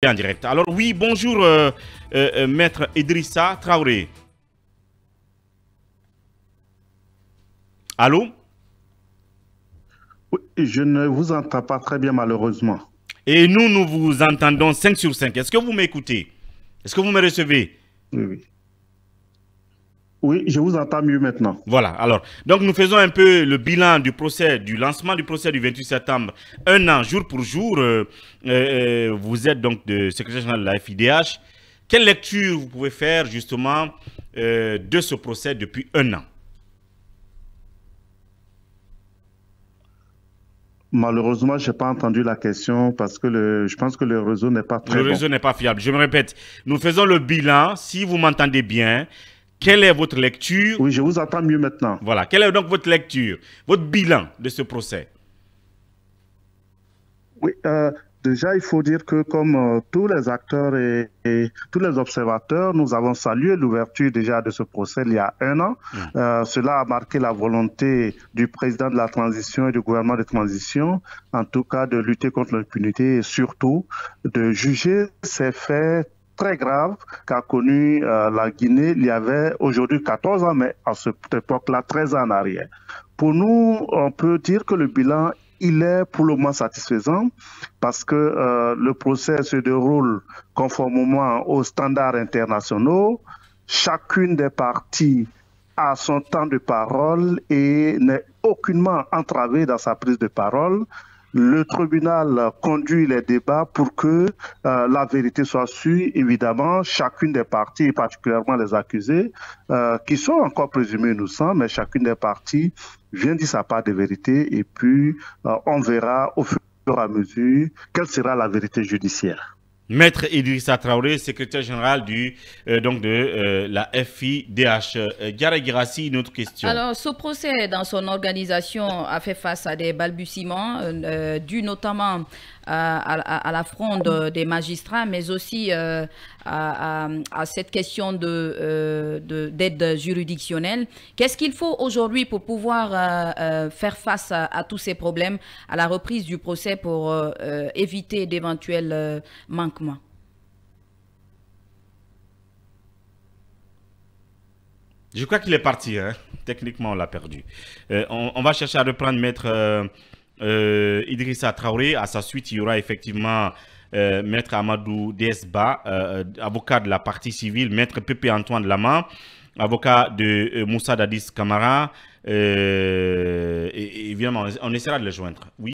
En direct. Alors oui, bonjour Maître Idrissa Traoré. Allô? Oui, je ne vous entends pas très bien malheureusement. Et nous vous entendons 5 sur 5. Est-ce que vous m'écoutez? Est-ce que vous me recevez? Oui, oui. Oui, je vous entends mieux maintenant. Voilà, alors, donc nous faisons un peu le bilan du procès, du lancement du procès du 28 septembre, un an, jour pour jour. Vous êtes donc de secrétaire général de la FIDH. Quelle lecture vous pouvez faire justement de ce procès depuis un an? Malheureusement, je n'ai pas entendu la question parce que je pense que le réseau n'est pas Le très bon. réseau n'est pas fiable. Je me répète, nous faisons le bilan. Si vous m'entendez bien, quelle est votre lecture? Oui, je vous entends mieux maintenant. Voilà, quelle est donc votre lecture, votre bilan de ce procès? Oui, déjà, il faut dire que comme tous les acteurs et tous les observateurs, nous avons salué l'ouverture déjà de ce procès il y a un an. Cela a marqué la volonté du président de la transition et du gouvernement de transition, en tout cas de lutter contre l'impunité et surtout de juger ces faits très grave qu'a connu la Guinée il y avait aujourd'hui 14 ans, mais à cette époque-là, 13 ans en arrière. Pour nous, on peut dire que le bilan, il est pour le moins satisfaisant parce que le procès se déroule conformément aux standards internationaux. Chacune des parties a son temps de parole et n'est aucunement entravée dans sa prise de parole. Le tribunal conduit les débats pour que la vérité soit sûre. Évidemment, chacune des parties, particulièrement les accusés, qui sont encore présumés innocents, mais chacune des parties vient dire sa part de vérité et puis on verra au fur et à mesure quelle sera la vérité judiciaire. Maître Idrissa Traoré, secrétaire général donc de la FIDH. Diarra Girassi, une autre question. Alors, ce procès, dans son organisation, a fait face à des balbutiements dus notamment à la fronde des magistrats, mais aussi à cette question d'aide juridictionnelle. Qu'est-ce qu'il faut aujourd'hui pour pouvoir faire face à tous ces problèmes, à la reprise du procès pour éviter d'éventuels manquements? Je crois qu'il est parti, hein. Techniquement on l'a perdu. On va chercher à reprendre Maître Idrissa Traoré. À sa suite, il y aura effectivement Maître Amadou Desba, avocat de la partie civile, Maître Pépé Antoine Lama, avocat de Moussa Dadis Camara. Et évidemment, on essaiera de le joindre. Oui.